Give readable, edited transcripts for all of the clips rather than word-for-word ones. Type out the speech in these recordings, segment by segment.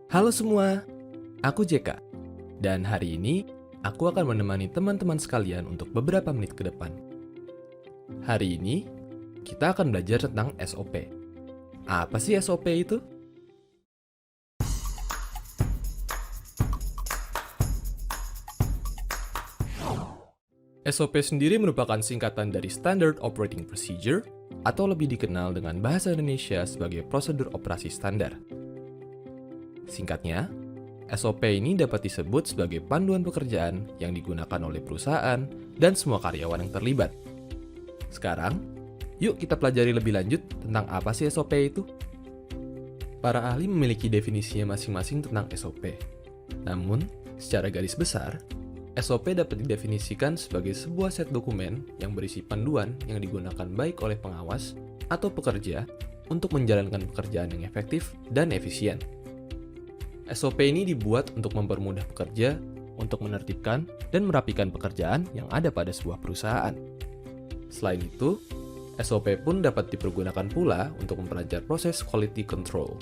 Halo semua, aku JK, dan hari ini aku akan menemani teman-teman sekalian untuk beberapa menit ke depan. Hari ini, kita akan belajar tentang SOP. Apa sih SOP itu? SOP sendiri merupakan singkatan dari Standard Operating Procedure, atau lebih dikenal dengan bahasa Indonesia sebagai Prosedur Operasi Standar. Singkatnya, SOP ini dapat disebut sebagai panduan pekerjaan yang digunakan oleh perusahaan dan semua karyawan yang terlibat. Sekarang, yuk kita pelajari lebih lanjut tentang apa sih SOP itu. Para ahli memiliki definisinya masing-masing tentang SOP. Namun, secara garis besar, SOP dapat didefinisikan sebagai sebuah set dokumen yang berisi panduan yang digunakan baik oleh pengawas atau pekerja untuk menjalankan pekerjaan yang efektif dan efisien. SOP ini dibuat untuk mempermudah pekerja untuk menertibkan dan merapikan pekerjaan yang ada pada sebuah perusahaan. Selain itu, SOP pun dapat dipergunakan pula untuk mempelajari proses quality control.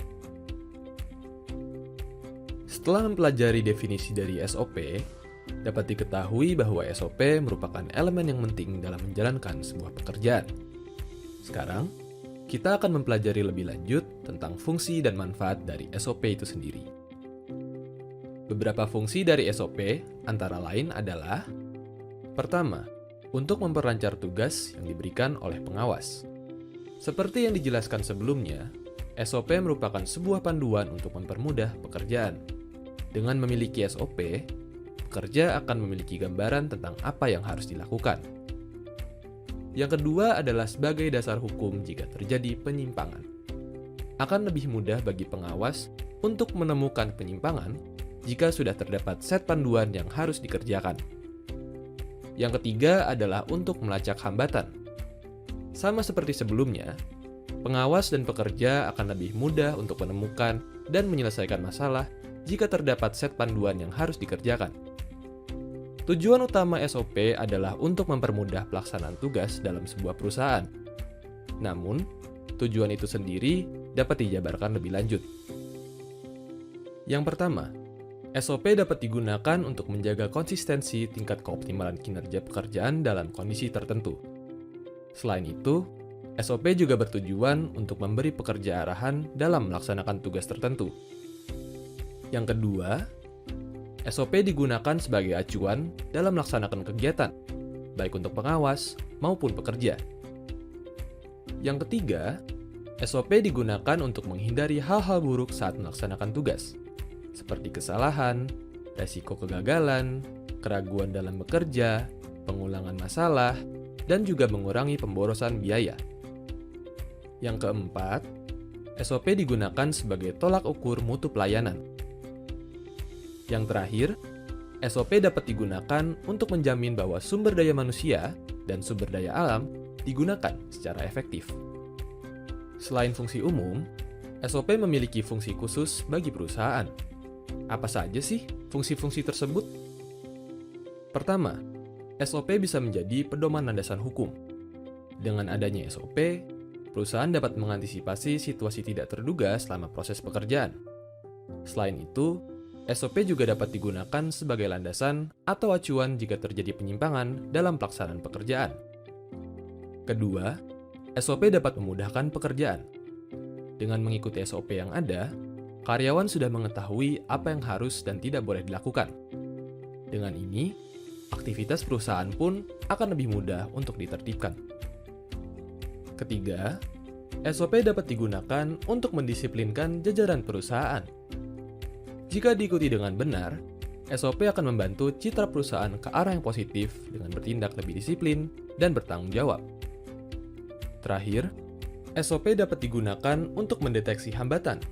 Setelah mempelajari definisi dari SOP, dapat diketahui bahwa SOP merupakan elemen yang penting dalam menjalankan sebuah pekerjaan. Sekarang, kita akan mempelajari lebih lanjut tentang fungsi dan manfaat dari SOP itu sendiri. Beberapa fungsi dari SOP antara lain adalah: pertama, untuk memperlancar tugas yang diberikan oleh pengawas. Seperti yang dijelaskan sebelumnya, SOP merupakan sebuah panduan untuk mempermudah pekerjaan. Dengan memiliki SOP, pekerja akan memiliki gambaran tentang apa yang harus dilakukan. Yang kedua adalah sebagai dasar hukum jika terjadi penyimpangan. Akan lebih mudah bagi pengawas untuk menemukan penyimpangan jika sudah terdapat set panduan yang harus dikerjakan. Yang ketiga adalah untuk melacak hambatan. Sama seperti sebelumnya, pengawas dan pekerja akan lebih mudah untuk menemukan dan menyelesaikan masalah jika terdapat set panduan yang harus dikerjakan. Tujuan utama SOP adalah untuk mempermudah pelaksanaan tugas dalam sebuah perusahaan. Namun, tujuan itu sendiri dapat dijabarkan lebih lanjut. Yang pertama, SOP dapat digunakan untuk menjaga konsistensi tingkat keoptimalan kinerja pekerjaan dalam kondisi tertentu. Selain itu, SOP juga bertujuan untuk memberi pekerja arahan dalam melaksanakan tugas tertentu. Yang kedua, SOP digunakan sebagai acuan dalam melaksanakan kegiatan, baik untuk pengawas maupun pekerja. Yang ketiga, SOP digunakan untuk menghindari hal-hal buruk saat melaksanakan tugas, seperti kesalahan, resiko kegagalan, keraguan dalam bekerja, pengulangan masalah, dan juga mengurangi pemborosan biaya. Yang keempat, SOP digunakan sebagai tolak ukur mutu pelayanan. Yang terakhir, SOP dapat digunakan untuk menjamin bahwa sumber daya manusia dan sumber daya alam digunakan secara efektif. Selain fungsi umum, SOP memiliki fungsi khusus bagi perusahaan. Apa saja sih fungsi-fungsi tersebut? Pertama, SOP bisa menjadi pedoman landasan hukum. Dengan adanya SOP, perusahaan dapat mengantisipasi situasi tidak terduga selama proses pekerjaan. Selain itu, SOP juga dapat digunakan sebagai landasan atau acuan jika terjadi penyimpangan dalam pelaksanaan pekerjaan. Kedua, SOP dapat memudahkan pekerjaan. Dengan mengikuti SOP yang ada, karyawan sudah mengetahui apa yang harus dan tidak boleh dilakukan. Dengan ini, aktivitas perusahaan pun akan lebih mudah untuk ditertibkan. Ketiga, SOP dapat digunakan untuk mendisiplinkan jajaran perusahaan. Jika diikuti dengan benar, SOP akan membantu citra perusahaan ke arah yang positif dengan bertindak lebih disiplin dan bertanggung jawab. Terakhir, SOP dapat digunakan untuk mendeteksi hambatan.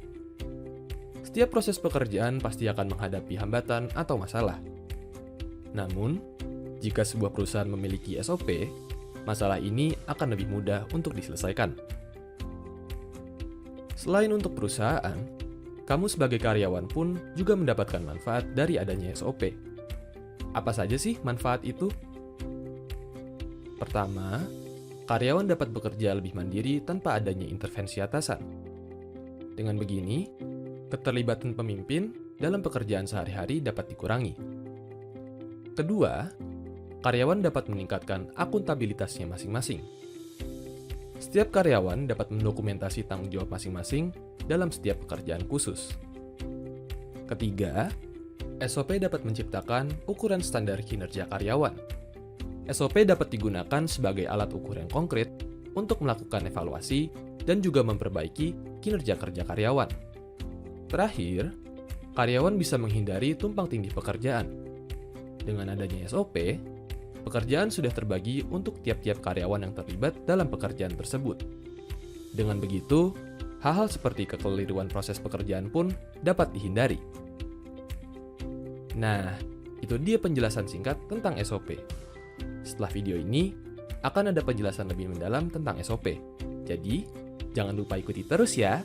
Setiap proses pekerjaan pasti akan menghadapi hambatan atau masalah. Namun, jika sebuah perusahaan memiliki SOP, masalah ini akan lebih mudah untuk diselesaikan. Selain untuk perusahaan, kamu sebagai karyawan pun juga mendapatkan manfaat dari adanya SOP. Apa saja sih manfaat itu? Pertama, karyawan dapat bekerja lebih mandiri tanpa adanya intervensi atasan. Dengan begini, keterlibatan pemimpin dalam pekerjaan sehari-hari dapat dikurangi. Kedua, karyawan dapat meningkatkan akuntabilitasnya masing-masing. Setiap karyawan dapat mendokumentasi tanggung jawab masing-masing dalam setiap pekerjaan khusus. Ketiga, SOP dapat menciptakan ukuran standar kinerja karyawan. SOP dapat digunakan sebagai alat ukur yang konkret untuk melakukan evaluasi dan juga memperbaiki kinerja kerja karyawan. Terakhir, karyawan bisa menghindari tumpang tindih pekerjaan. Dengan adanya SOP, pekerjaan sudah terbagi untuk tiap-tiap karyawan yang terlibat dalam pekerjaan tersebut. Dengan begitu, hal-hal seperti kekeliruan proses pekerjaan pun dapat dihindari. Nah, itu dia penjelasan singkat tentang SOP. Setelah video ini, akan ada penjelasan lebih mendalam tentang SOP. Jadi, jangan lupa ikuti terus ya!